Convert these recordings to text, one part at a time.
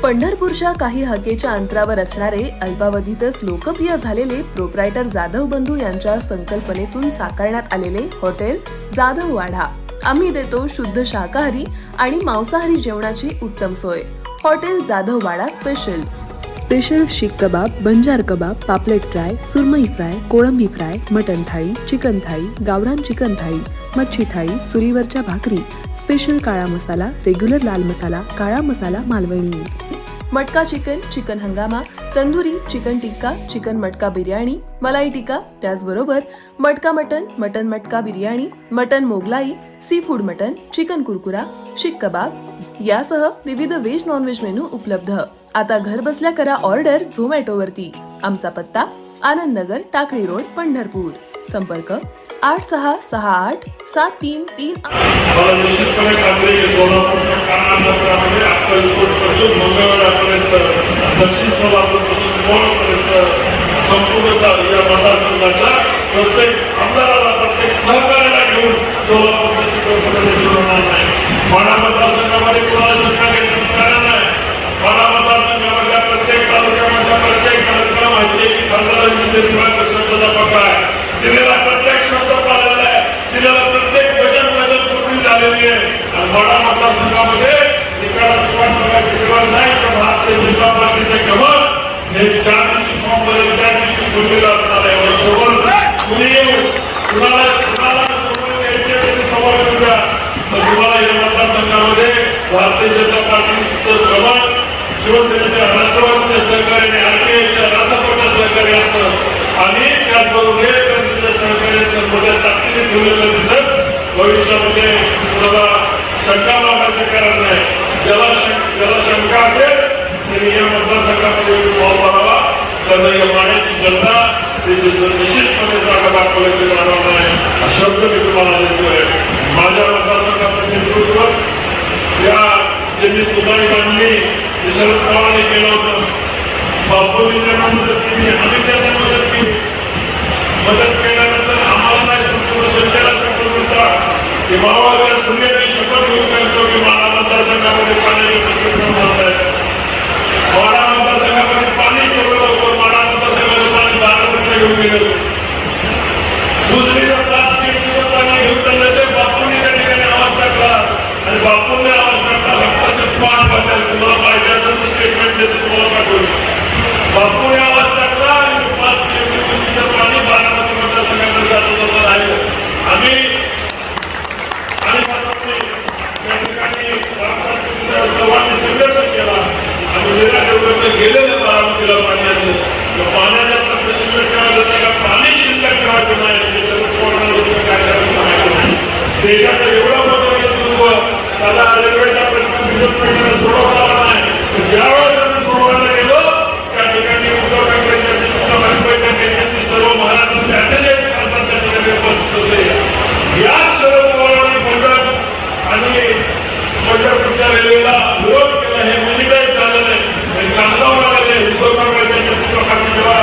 पंढरपूरच्या काही हाकेच्या अंतरावर असणारे अल्पावधीतच लोकप्रिय झालेले प्रोप्रायटर जाधव बंधू यांच्या संकल्पनेतून साकारण्यात आलेले हॉटेल जाधव वाडा। आम्ही देतो शुद्ध शाकाहारी आणि मांसाहारी जेवणाची उत्तम सोय। हॉटेल जाधव वाडा स्पेशल शीख कबाब, बंजार कबाब, पापलेट फ्राय, सुरमई फ्राय, कोळंबी फ्राय, मटन थाळी, चिकन थाळी, गावरान चिकन थाळी, मच्छी थाळी, चुलीवरच्या भाकरी, स्पेशल काळा मसाला, रेग्युलर लाल मसाला, काळा मसाला मालवणी, मटका चिकन, चिकन हंगामा, तंदुरी, चिकन टिक्का, चिकन मटका बिर्याणी, मलाई टिक्का, त्याचबरोबर मटका mutton, mutton matka biryani, mutton Mughlai, seafood mutton, chicken कुरकुरा, शीख कबाब यासह विविध व्हेज नॉन व्हेज मेनू उपलब्ध। आता घर बसल्या करा ऑर्डर झोमॅटो वरती। आमचा पत्ता आनंद नगर, टाकळी रोड, पंढरपूर। संपर्क 86687338। दक्षिण सोलापूरपासून मोहोळपर्यंत संपूर्णतः या मतदारसंघाचा प्रत्येक आमदाराला, प्रत्येक सहकार्याला घेऊन सोलापूरचं चित्र होणार नाही। माढा मतदारसंघामध्ये कुणाला शंका घेण्यात नाही। माढा मतदारसंघामधल्या प्रत्येक तालुक्यामधल्या प्रत्येक तालुक्याला माहिती आहे की खासदारांची शब्दाचा पक्का आहे। दिलेला प्रत्येक शब्द पाळलेला आहे, दिलेला प्रत्येक वचन पूर्ण झालेली आहे। आणि माढा मतदारसंघामध्ये नाही तर भारतीय जनता पार्टीचे कमळ हे ज्या दिवशी फॉर्म भरेल त्या दिवशी बोललेलं असणार आहे। तुम्हाला या मतदारसंघामध्ये भारतीय जनता पार्टीचं कमळ शिवसेनेच्या, राष्ट्रवादीच्या सहकार्याने, आरपीआयच्या, रासपच्या सहकार्यानं आणि त्याचबरोबर सहकार्यानं मोठ्या ताकदीने ठेवलेलं दिसत भविष्यामध्ये तुम्हाला शंका लावण्याचे कारण नाही। ज्याला शंका असेल तरी या मतदारसंघामध्ये भाव मारावा, कारण या माण्याची जनता त्याची निश्चितपणे जागा दाखवल्याची जाणार नाही हा शब्द मी तुम्हाला देतोय। माझ्या मतदारसंघाचं नेतृत्व या ज्यांनी तुतारी बांधली ते शरद पवारांनी केलं होतं। बापूंनी त्यांना मदत केली, आम्ही त्यांना मदत केली। मदत केल्यानंतर आम्हाला नाही संपूर्ण जनतेला शपथ होता की मावाच्या सूर्याची शपथ घेऊन सांगतो की माडा मतदारसंघामध्ये पाण्याची प्रश्न होणार आहे। माडा मतदारसंघामध्ये पाणी केवळ लवकर माडा मतदारसंघामध्ये पाणी 12 रुपये घेऊन गेले। दुसरीला प्लास्टिकचं पाणी घेऊन चाललं ते बापूंनी त्या ठिकाणी आवाज टाकला आणि बापूंनी आवाज टाकला रक्ताचे पान वाटेल तुम्हाला पाहिजे असं स्टेटमेंट देतो तुम्हाला पाठवलं। बापूने आवाज टाकला आणि प्लास्टिकचं पाणी 12 मतदारसंघामध्ये जात होतं राहिलं। आम्ही सर्वांनी संघर्ष केला आणि गेलेलं बारामतीला पाण्याचं पाण्याचा प्रश्न शिल्लक ठेवायचा नाही का, पाणी शिल्लक ठेवायचं नाही काय करायचं माहिती नाही। देशाचं एवढं मोठं नेतृत्व त्याला रेल्वेचा प्रश्न सोडवला नाही। ज्यावेळेस आम्ही सोडवायला गेलो त्या ठिकाणी उद्धव ठाकरेंच्या नेत्यांनी सर्व महाराष्ट्रातले अनेक खासदार त्या ठिकाणी उपस्थित होते। या शरद पवारांनी मंडळ आणि पंढरपूरच्या रेल्वेला विरोध केला हे मॅनिफेस्ट झालं नाही। कागदावर आलेले उद्धव ठाकरेंच्या नेतृत्वाखाली जेव्हा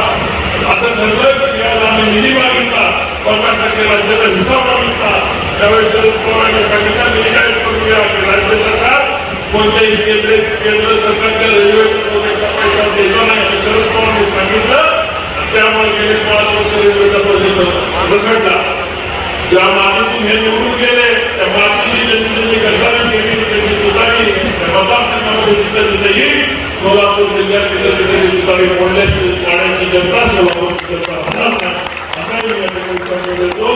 असं ठरलं की आम्ही निधी मागितला 50% राज्याचा हिस्सा मागितला त्यावेळेस शरद पवारांनी सांगितलं निधी काय करूया की राज्य सरकार कोणत्याही केंद्र सरकारच्या रेल्वे पैसा द्यायचा नाही असं शरद पवारांनी सांगितलं। त्यामुळे गेले 5 वर्ष रेल्वेचा प्रोजेक्ट रखडला। ज्या मातीतून हे निवडून गेले त्या मातीची ज्यांनी गद्दारी केली त्याची तुतारी त्या मतदारसंघामध्ये जिथं जिथं येईल सोलापूर जिल्ह्यात तिथं तिथे तुतारी फोडल्याची पाण्याची जनता सोलापूर जनता होणार नाही असाही या ठिकाणी देतो।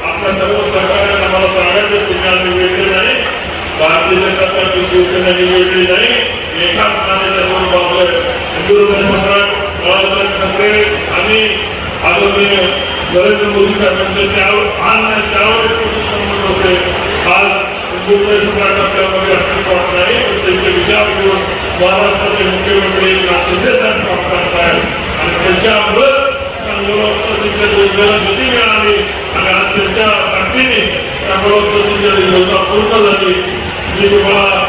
आपल्या सर्व सहकार्यांना मला सांगायचं तुम्ही आम्ही वेगळे नाही, भारतीय जनता पार्टी शिवसेनेने वेगळी नाही, एकाच नाण्याच्या 2 बाजू आहेत। हिंदुत्व सम्राट बाळासाहेब ठाकरे आणि आदरणीय नरेंद्र मोदी साहेबांचे त्यावेळेसपासून संबंध होते। आज हिंदुत्व सम्राट आपल्यामध्ये अस्तित्वात नाही, पण त्यांचे विचार घेऊन महाराष्ट्राचे मुख्यमंत्री एकनाथ शिंदे साहेब काम करत आहेत आणि त्यांच्यामुळेच प्रसिद्ध योजनेला गती मिळाली आणि आज त्यांच्या ताकदीने त्यामुळे प्रसिद्ध योजना पूर्ण झाली। मी तुम्हाला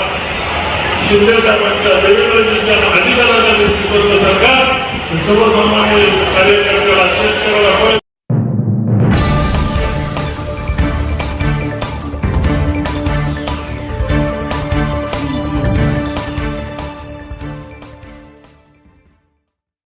शिंदे साहेबांच्या, देवेंद्रजींच्या, अजितदादांच्या नेतृत्वाचं सरकार सर्वसामान्य कार्यकर्त्याला शेतकऱ्याला